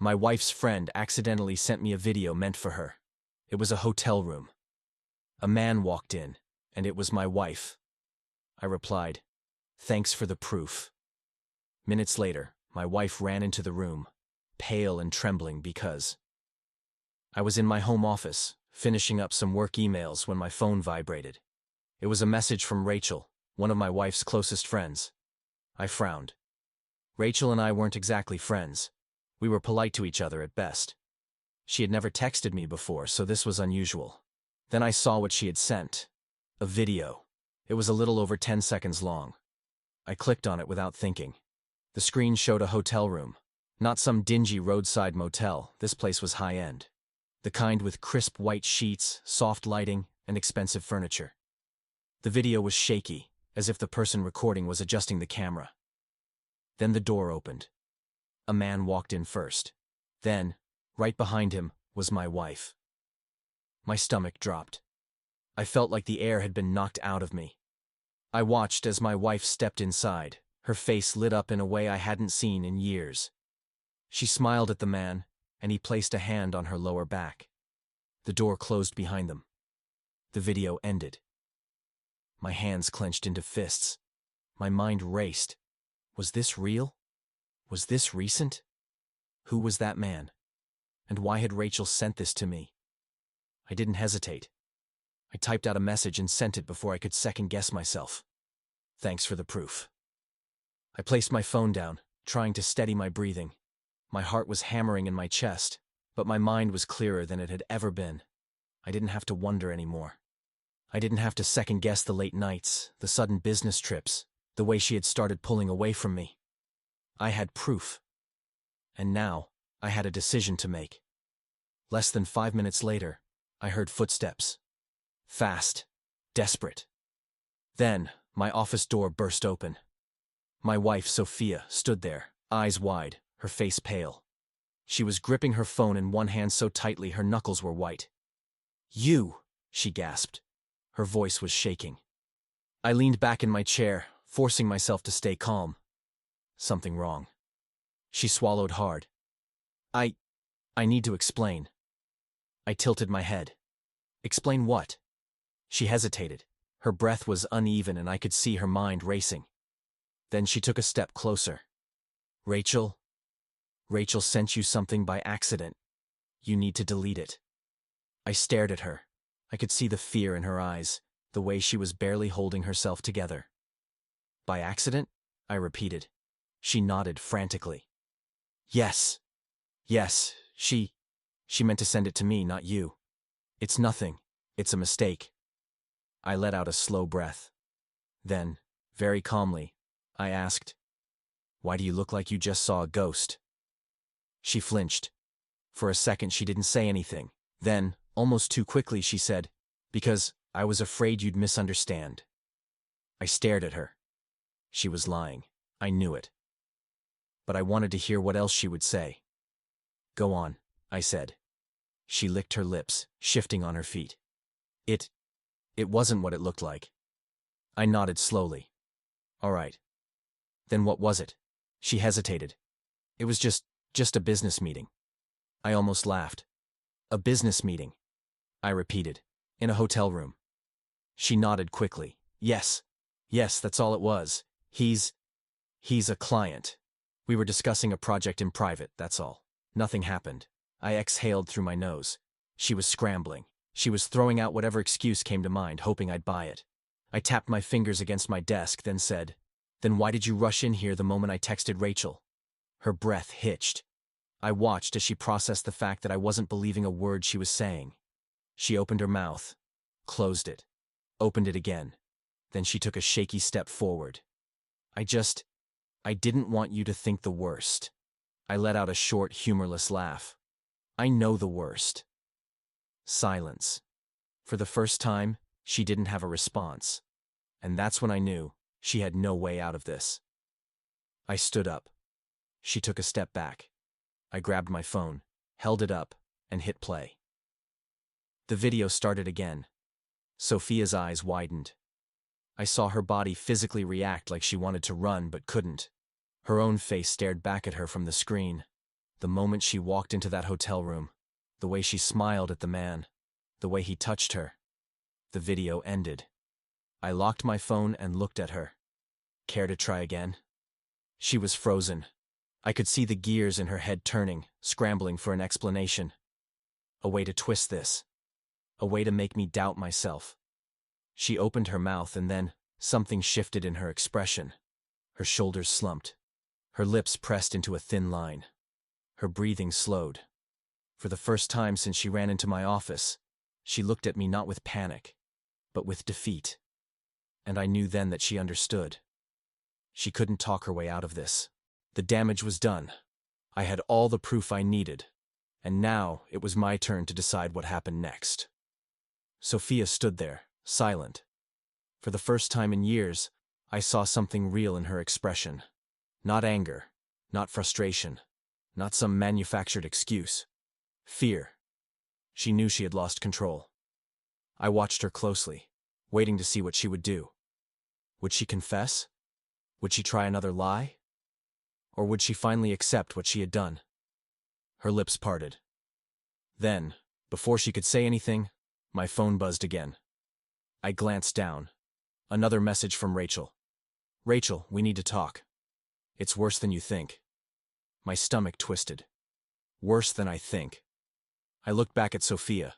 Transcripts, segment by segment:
My wife's friend accidentally sent me a video meant for her. It was a hotel room. A man walked in, and it was my wife. I replied, "Thanks for the proof." Minutes later, my wife ran into the room, pale and trembling because I was in my home office, finishing up some work emails when my phone vibrated. It was a message from Rachel, one of my wife's closest friends. I frowned. Rachel and I weren't exactly friends. We were polite to each other at best. She had never texted me before, so this was unusual. Then I saw what she had sent. A video. It was a little over 10 seconds long. I clicked on it without thinking. The screen showed a hotel room. Not some dingy roadside motel, this place was high-end. The kind with crisp white sheets, soft lighting, and expensive furniture. The video was shaky, as if the person recording was adjusting the camera. Then the door opened. A man walked in first. Then, right behind him, was my wife. My stomach dropped. I felt like the air had been knocked out of me. I watched as my wife stepped inside, her face lit up in a way I hadn't seen in years. She smiled at the man, and he placed a hand on her lower back. The door closed behind them. The video ended. My hands clenched into fists. My mind raced. Was this real? Was this recent? Who was that man? And why had Rachel sent this to me? I didn't hesitate. I typed out a message and sent it before I could second-guess myself. Thanks for the proof. I placed my phone down, trying to steady my breathing. My heart was hammering in my chest, but my mind was clearer than it had ever been. I didn't have to wonder anymore. I didn't have to second-guess the late nights, the sudden business trips, the way she had started pulling away from me. I had proof. And now, I had a decision to make. Less than 5 minutes later, I heard footsteps. Fast. Desperate. Then, my office door burst open. My wife, Sophia, stood there, eyes wide, her face pale. She was gripping her phone in one hand so tightly her knuckles were white. "You!" she gasped. Her voice was shaking. I leaned back in my chair, forcing myself to stay calm. Something wrong. She swallowed hard. I need to explain. I tilted my head. Explain what? She hesitated. Her breath was uneven and I could see her mind racing. Then she took a step closer. Rachel sent you something by accident. You need to delete it. I stared at her. I could see the fear in her eyes, the way she was barely holding herself together. By accident? I repeated. She nodded frantically. Yes. Yes, she meant to send it to me, not you. It's nothing. It's a mistake. I let out a slow breath. Then, very calmly, I asked, "Why do you look like you just saw a ghost?" She flinched. For a second she didn't say anything. Then, almost too quickly, she said, "Because I was afraid you'd misunderstand." I stared at her. She was lying. I knew it. But I wanted to hear what else she would say. "Go on," I said. She licked her lips, shifting on her feet. It wasn't what it looked like. I nodded slowly. All right. Then what was it? She hesitated. It was just a business meeting. I almost laughed. A business meeting, I repeated, in a hotel room. She nodded quickly. Yes, that's all it was. He's a client. We were discussing a project in private, that's all. Nothing happened. I exhaled through my nose. She was scrambling. She was throwing out whatever excuse came to mind, hoping I'd buy it. I tapped my fingers against my desk, then said, "Then why did you rush in here the moment I texted Rachel?" Her breath hitched. I watched as she processed the fact that I wasn't believing a word she was saying. She opened her mouth, closed it, opened it again. Then she took a shaky step forward. I didn't want you to think the worst." I let out a short, humorless laugh. "I know the worst." Silence. For the first time, she didn't have a response. And that's when I knew she had no way out of this. I stood up. She took a step back. I grabbed my phone, held it up, and hit play. The video started again. Sophia's eyes widened. I saw her body physically react like she wanted to run but couldn't. Her own face stared back at her from the screen. The moment she walked into that hotel room, the way she smiled at the man, the way he touched her, the video ended. I locked my phone and looked at her. Care to try again? She was frozen. I could see the gears in her head turning, scrambling for an explanation. A way to twist this. A way to make me doubt myself. She opened her mouth and then something shifted in her expression. Her shoulders slumped. Her lips pressed into a thin line. Her breathing slowed. For the first time since she ran into my office, she looked at me not with panic, but with defeat. And I knew then that she understood. She couldn't talk her way out of this. The damage was done. I had all the proof I needed, and now it was my turn to decide what happened next. Sophia stood there, silent. For the first time in years, I saw something real in her expression. Not anger, not frustration, not some manufactured excuse. Fear. She knew she had lost control. I watched her closely, waiting to see what she would do. Would she confess? Would she try another lie? Or would she finally accept what she had done? Her lips parted. Then, before she could say anything, my phone buzzed again. I glanced down. Another message from Rachel. "Rachel, we need to talk. It's worse than you think." My stomach twisted. Worse than I think. I looked back at Sophia.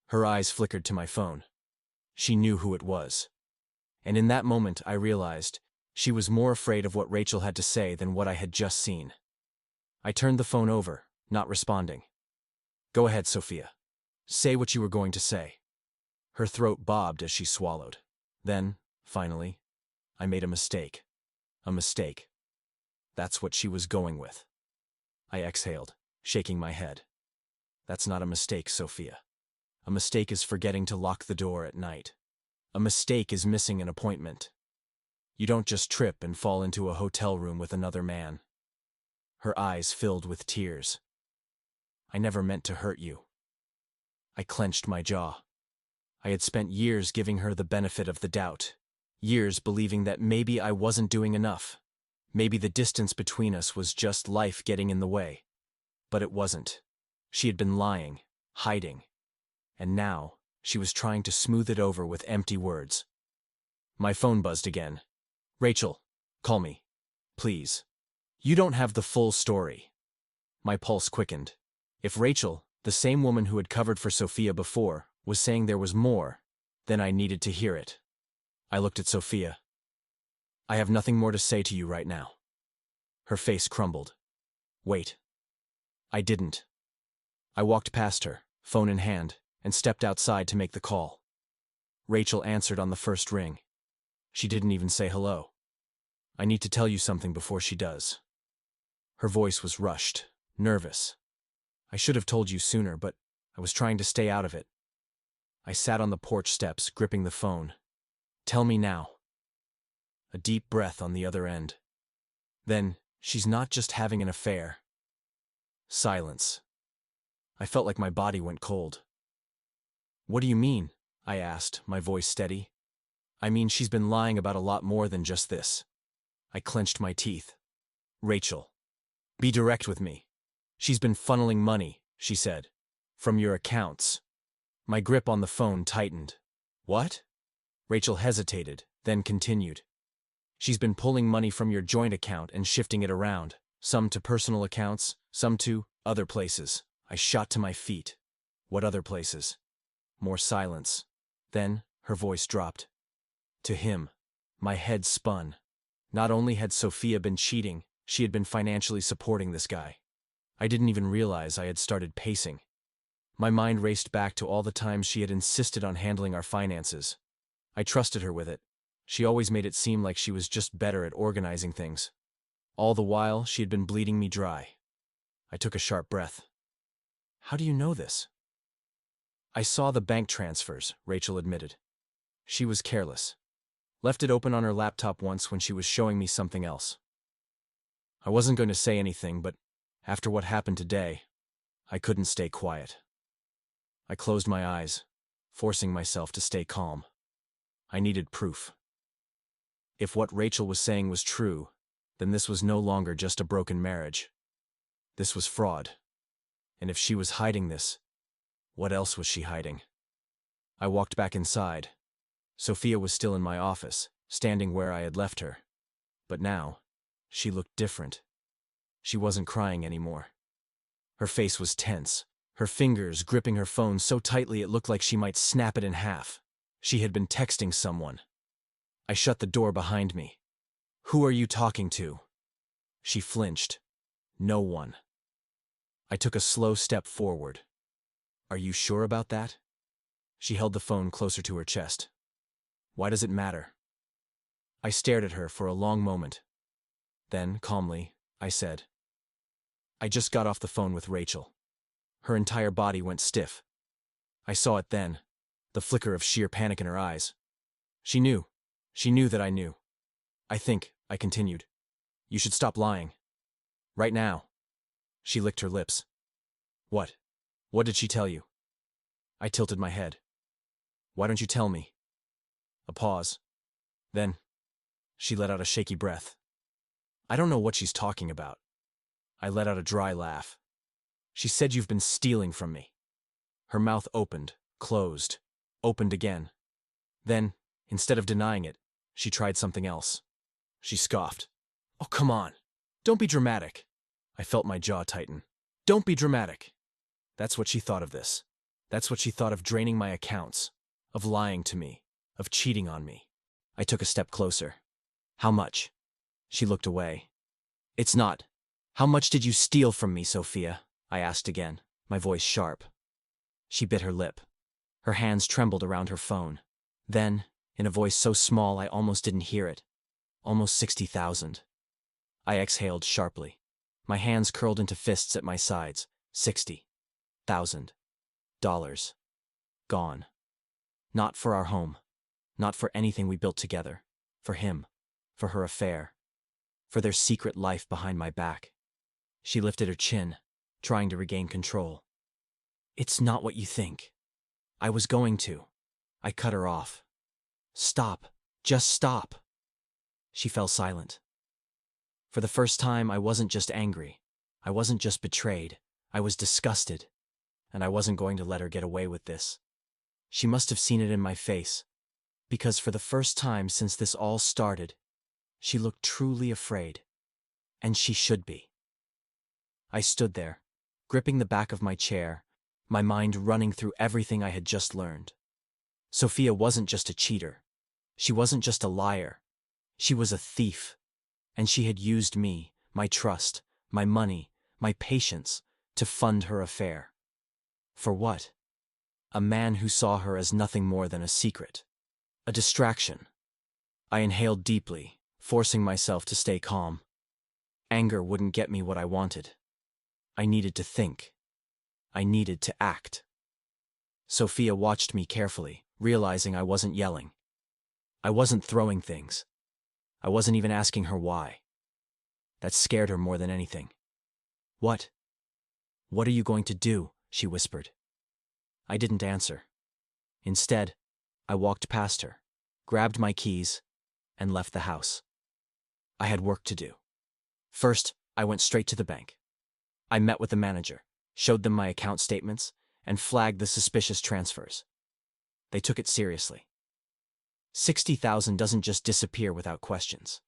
Her eyes flickered to my phone. She knew who it was. And in that moment I realized she was more afraid of what Rachel had to say than what I had just seen. I turned the phone over, not responding. "Go ahead, Sophia. Say what you were going to say." Her throat bobbed as she swallowed. Then, finally, I made a mistake. A mistake. That's what she was going with. I exhaled, shaking my head. That's not a mistake, Sophia. A mistake is forgetting to lock the door at night. A mistake is missing an appointment. You don't just trip and fall into a hotel room with another man. Her eyes filled with tears. I never meant to hurt you. I clenched my jaw. I had spent years giving her the benefit of the doubt. Years believing that maybe I wasn't doing enough. Maybe the distance between us was just life getting in the way. But it wasn't. She had been lying, hiding. And now, she was trying to smooth it over with empty words. My phone buzzed again. "Rachel, call me. Please. You don't have the full story." My pulse quickened. If Rachel, the same woman who had covered for Sophia before, was saying there was more, then I needed to hear it. I looked at Sophia. "I have nothing more to say to you right now." Her face crumbled. "Wait." I didn't. I walked past her, phone in hand, and stepped outside to make the call. Rachel answered on the first ring. She didn't even say hello. "I need to tell you something before she does." Her voice was rushed, nervous. "I should have told you sooner, but I was trying to stay out of it." I sat on the porch steps, gripping the phone. "Tell me now." A deep breath on the other end. "Then, she's not just having an affair." Silence. I felt like my body went cold. "What do you mean?" I asked, my voice steady. "I mean she's been lying about a lot more than just this." I clenched my teeth. "Rachel, be direct with me." "She's been funneling money," she said. "From your accounts." My grip on the phone tightened. "What?" Rachel hesitated, then continued. "She's been pulling money from your joint account and shifting it around, some to personal accounts, some to other places." I shot to my feet. What other places? More silence. Then her voice dropped. "To him." My head spun. Not only had Sophia been cheating, she had been financially supporting this guy. I didn't even realize I had started pacing. My mind raced back to all the times she had insisted on handling our finances. I trusted her with it. She always made it seem like she was just better at organizing things. All the while, she had been bleeding me dry. I took a sharp breath. "How do you know this?" "I saw the bank transfers," Rachel admitted. She was careless. Left it open on her laptop once when she was showing me something else. I wasn't going to say anything, but after what happened today, I couldn't stay quiet. I closed my eyes, forcing myself to stay calm. I needed proof. If what Rachel was saying was true, then this was no longer just a broken marriage. This was fraud. And if she was hiding this, what else was she hiding? I walked back inside. Sophia was still in my office, standing where I had left her. But now, she looked different. She wasn't crying anymore. Her face was tense, her fingers gripping her phone so tightly it looked like she might snap it in half. She had been texting someone. I shut the door behind me. "Who are you talking to?" She flinched. "No one." I took a slow step forward. "Are you sure about that?" She held the phone closer to her chest. "Why does it matter?" I stared at her for a long moment. Then, calmly, I said, "I just got off the phone with Rachel." Her entire body went stiff. I saw it then, the flicker of sheer panic in her eyes. She knew. She knew that I knew. "I think," I continued, "you should stop lying. Right now." She licked her lips. "What? What did she tell you?" I tilted my head. "Why don't you tell me?" A pause. Then, she let out a shaky breath. "I don't know what she's talking about." I let out a dry laugh. "She said you've been stealing from me." Her mouth opened, closed, opened again. Then, instead of denying it, she tried something else. She scoffed. "Oh, come on. Don't be dramatic." I felt my jaw tighten. "Don't be dramatic." That's what she thought of this. That's what she thought of draining my accounts, of lying to me, of cheating on me. I took a step closer. "How much?" She looked away. "It's not. How much did you steal from me, Sophia?" I asked again, my voice sharp. She bit her lip. Her hands trembled around her phone. Then, in a voice so small I almost didn't hear it, "Almost 60,000. I exhaled sharply. My hands curled into fists at my sides. $60,000. Gone. Not for our home. Not for anything we built together. For him. For her affair. For their secret life behind my back. She lifted her chin, trying to regain control. "It's not what you think." I was going to. I cut her off. "Stop. Just stop." She fell silent. For the first time, I wasn't just angry. I wasn't just betrayed. I was disgusted. And I wasn't going to let her get away with this. She must have seen it in my face. Because for the first time since this all started, she looked truly afraid. And she should be. I stood there, gripping the back of my chair, my mind running through everything I had just learned. Sophia wasn't just a cheater. She wasn't just a liar. She was a thief. And she had used me, my trust, my money, my patience, to fund her affair. For what? A man who saw her as nothing more than a secret. A distraction. I inhaled deeply, forcing myself to stay calm. Anger wouldn't get me what I wanted. I needed to think. I needed to act. Sophia watched me carefully, realizing I wasn't yelling. I wasn't throwing things. I wasn't even asking her why. That scared her more than anything. "What? What are you going to do?" she whispered. I didn't answer. Instead, I walked past her, grabbed my keys, and left the house. I had work to do. First, I went straight to the bank. I met with the manager, showed them my account statements, and flagged the suspicious transfers. They took it seriously. 60,000 doesn't just disappear without questions.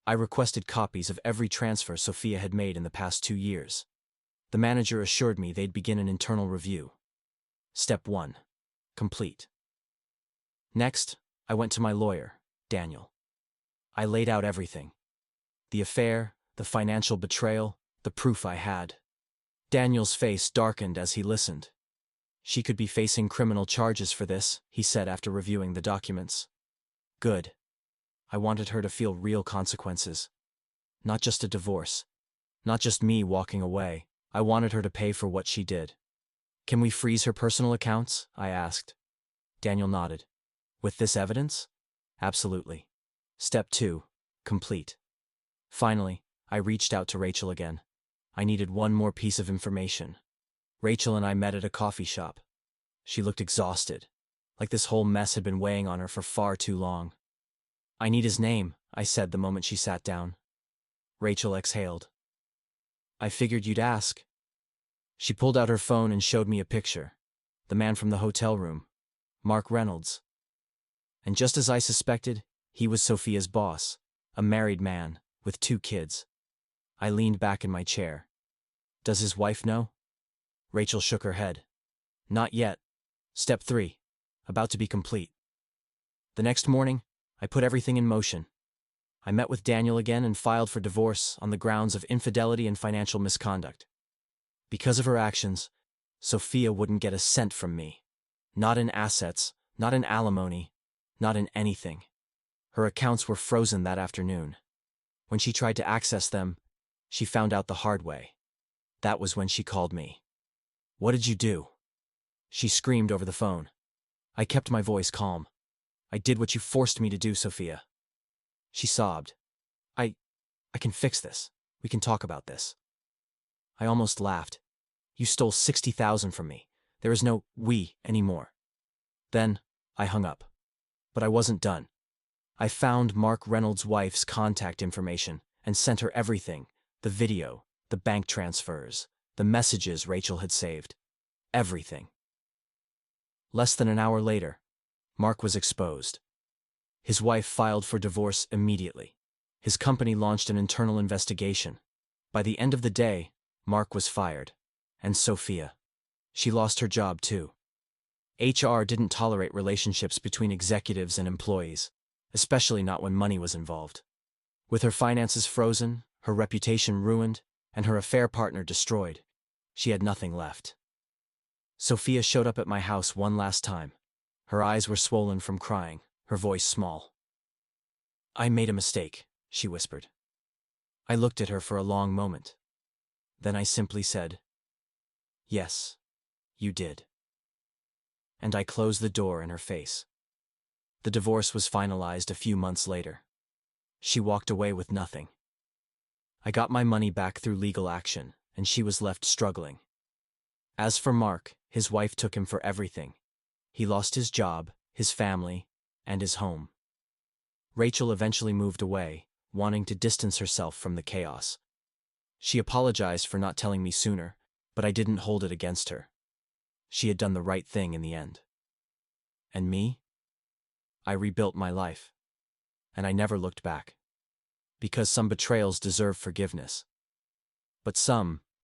I requested copies of every transfer Sophia had made in the past 2 years. The manager assured me they'd begin an internal review. Step 1. Complete. Next, I went to my lawyer, Daniel. I laid out everything. The affair, the financial betrayal, the proof I had. Daniel's face darkened as he listened. "She could be facing criminal charges for this," he said after reviewing the documents. Good. I wanted her to feel real consequences. Not just a divorce. Not just me walking away. I wanted her to pay for what she did. "Can we freeze her personal accounts?" I asked. Daniel nodded. "With this evidence?" "Absolutely." Step 2. Complete. Finally, I reached out to Rachel again. I needed one more piece of information. Rachel and I met at a coffee shop. She looked exhausted, like this whole mess had been weighing on her for far too long. "I need his name," I said the moment she sat down. Rachel exhaled. I figured you'd ask. She pulled out her phone and showed me a picture. The man from the hotel room, Mark Reynolds. And just as I suspected, he was Sophia's boss, a married man, with 2 kids. I leaned back in my chair. Does his wife know? Rachel shook her head. Not yet. Step 3. About to be complete. The next morning, I put everything in motion. I met with Daniel again and filed for divorce on the grounds of infidelity and financial misconduct. Because of her actions, Sophia wouldn't get a cent from me. Not in assets, not in alimony, not in anything. Her accounts were frozen that afternoon. When she tried to access them, she found out the hard way. That was when she called me. What did you do? She screamed over the phone. I kept my voice calm. I did what you forced me to do, Sophia. She sobbed. I can fix this. We can talk about this. I almost laughed. You stole $60,000 from me. There is no we anymore. Then I hung up. But I wasn't done. I found Mark Reynolds' wife's contact information and sent her everything, the video, the bank transfers, the messages Rachel had saved. Everything. Less than an hour later, Mark was exposed. His wife filed for divorce immediately. His company launched an internal investigation. By the end of the day, Mark was fired. And Sophia. She lost her job too. HR didn't tolerate relationships between executives and employees, especially not when money was involved. With her finances frozen, her reputation ruined, and her affair partner destroyed, she had nothing left. Sophia showed up at my house one last time. Her eyes were swollen from crying, her voice small. I made a mistake, she whispered. I looked at her for a long moment. Then I simply said, yes, you did. And I closed the door in her face. The divorce was finalized a few months later. She walked away with nothing. I got my money back through legal action, and she was left struggling. As for Mark, his wife took him for everything. He lost his job, his family, and his home. Rachel eventually moved away, wanting to distance herself from the chaos. She apologized for not telling me sooner, but I didn't hold it against her. She had done the right thing in the end. And me? I rebuilt my life. And I never looked back. Because some betrayals deserve forgiveness. But some